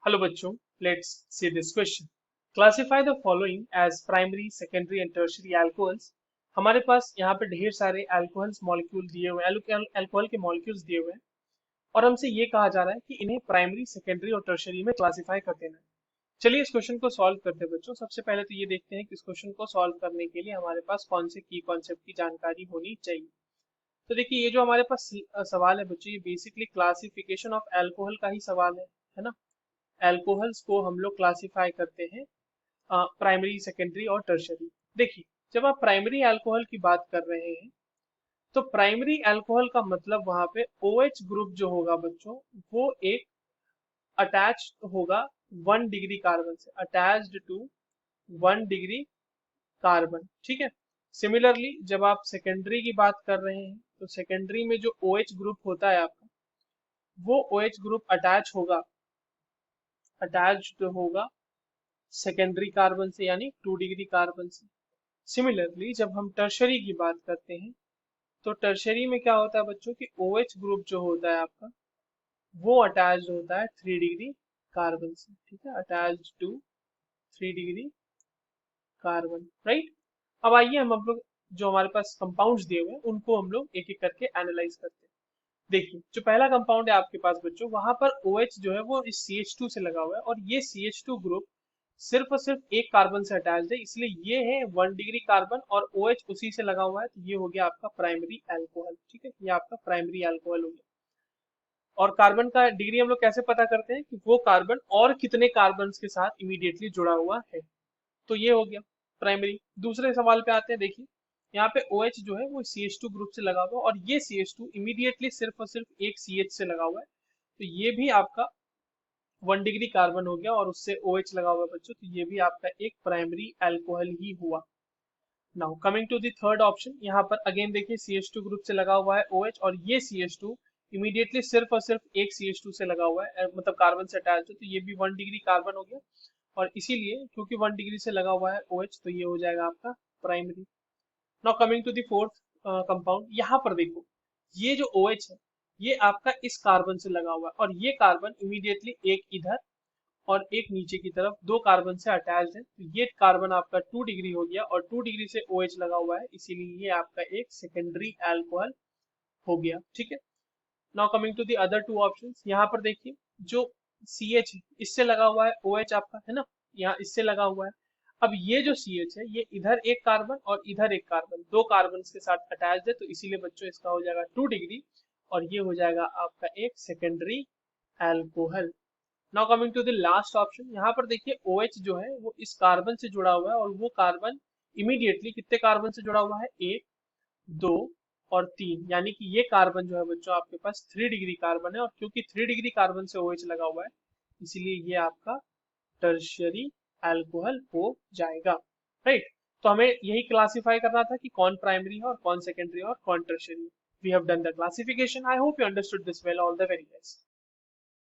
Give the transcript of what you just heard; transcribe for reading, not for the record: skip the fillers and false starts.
Hello बच्चों, let's see this question. Classify the following as primary, secondary and tertiary alcohols. हमारे पास यहाँ पे ढेर सारे अल्कोहल्स मॉलिक्यूल दिए हुए हैं, अल्कोहल के मॉलिक्यूल्स दिए हुए हैं और हमसे ये कहा जा रहा है कि इन्हें प्राइमरी, सेकेंडरी और टर्शियरी में क्लासिफाई कर देना है। चलिए इस क्वेश्चन को सॉल्व करते हैं बच्चों। सबसे पहले तो ये देखते हैं कि इस क्वेश्चन को सॉल्व करने के लिए हमारे पास कौन से की कॉन्सेप्ट की जानकारी होनी चाहिए। तो देखिए, ये जो हमारे पास सवाल है बच्चों, ये बेसिकली क्लासिफिकेशन ऑफ अल्कोहल का ही सवाल है ना। अल्कोहल्स को हम लोग क्लासिफाई करते हैं प्राइमरी, सेकेंडरी और टर्शरी। देखिए, जब आप प्राइमरी अल्कोहल की बात कर रहे हैं तो प्राइमरी अल्कोहल का मतलब वहां पे OH ग्रुप जो होगा बच्चों, वो एक अटैच होगा 1 डिग्री कार्बन से, अटैच्ड टू 1 डिग्री कार्बन। ठीक है। सिमिलरली जब आप सेकेंडरी की बात कर रहे हैं तो सेकेंडरी में जो OH ग्रुप होता है आपका, वो OH ग्रुप अटैच्ड होगा सेकेंडरी कार्बन से, यानी 2 डिग्री कार्बन से। सिमिलरली जब हम टर्शरी की बात करते हैं तो टर्शरी में क्या होता है बच्चों कि OH ग्रुप जो होता है आपका, वो अटैच्ड होता है 3 डिग्री कार्बन से। ठीक है, attached to 3 degree carbon, right. अब आइए हम लोग जो हमारे पास कंपाउंड्स दिए हुए हैं उनको हम लोग एक एक करके एनालाइज करते हैं। देखिए, जो पहला कंपाउंड है आपके पास बच्चों, वहां पर OH जो है वो इस CH2 से लगा हुआ है और ये CH2 ग्रुप सिर्फ और सिर्फ एक कार्बन से अटैच्ड है, इसलिए ये है 1 डिग्री कार्बन और OH उसी से लगा हुआ है, तो ये हो गया आपका प्राइमरी अल्कोहल। ठीक है, ये आपका प्राइमरी अल्कोहल हो गया। और कार्बन का डिग्री हम लोग कैसे पता करते हैं कि वो कार्बन और कितने कार्बन के साथ इमीडिएटली जुड़ा हुआ है। तो ये हो गया प्राइमरी। दूसरे सवाल पे आते हैं। देखिए, यहाँ पे OH जो है वो CH2 ग्रुप से लगा हुआ है और ये CH2 इमीडिएटली सिर्फ और सिर्फ एक CH से लगा हुआ है, तो ये भी आपका 1 डिग्री कार्बन हो गया और उससे OH लगा हुआ है बच्चों, तो ये भी आपका एक प्राइमरी अल्कोहल ही हुआ। Now coming to the third option, यहाँ पर अगेन देखिए CH2 ग्रुप से लगा हुआ है OH और ये CH2 इमीडिएटली सिर्फ और सिर्फ एक CH2 से लगा हुआ है, मतलब कार्बन से अटैच है, तो ये भी 1 डिग्री कार्बन हो गया और इसीलिए क्योंकि 1 डिग्री से लगा हुआ है OH, तो ये हो जाएगा आपका primary. Now coming to the fourth compound, यहाँ पर देखो, ये जो OH है ये आपका इस कार्बन से लगा हुआ है और ये कार्बन इमीडिएटली एक इधर और एक नीचे की तरफ दो कार्बन से अटैच्ड है, तो ये कार्बन आपका 2 डिग्री हो गया और 2 डिग्री से OH लगा हुआ है, इसीलिए ये आपका एक सेकेंडरी अल्कोहल हो गया। ठीक है। Now coming to the other two options, यहाँ पर देखिए, जो CH है इससे लगा हुआ है OH आपका, है ना, यहाँ इससे लगा हुआ है। अब ये जो CH है ये इधर एक कार्बन और इधर एक कार्बन, दो कार्बन के साथ अटैच्ड है, तो इसीलिए बच्चों इसका हो जाएगा 2 डिग्री और ये हो जाएगा आपका एक secondary alcohol. Now coming to the last option, यहाँ पर देखिए OH जो है वो इस कार्बन से जुड़ा हुआ है और वो कार्बन इमीडिएटली कितने कार्बन से जुड़ा हुआ है, 1, 2 और 3, यानी कि ये कार्बन जो है बच्चों आपके पास 3 डिग्री कार्बन है और क्योंकि 3 डिग्री कार्बन से OH लगा हुआ है, इसीलिए ये आपका टर्शियरी अल्कोहल हो जाएगा, राइट। तो हमें यही क्लासिफाई करना था कि कौन प्राइमरी है और कौन सेकेंडरी और कौन tertiary. We have done the classification. I hope you understood this well. All the very best.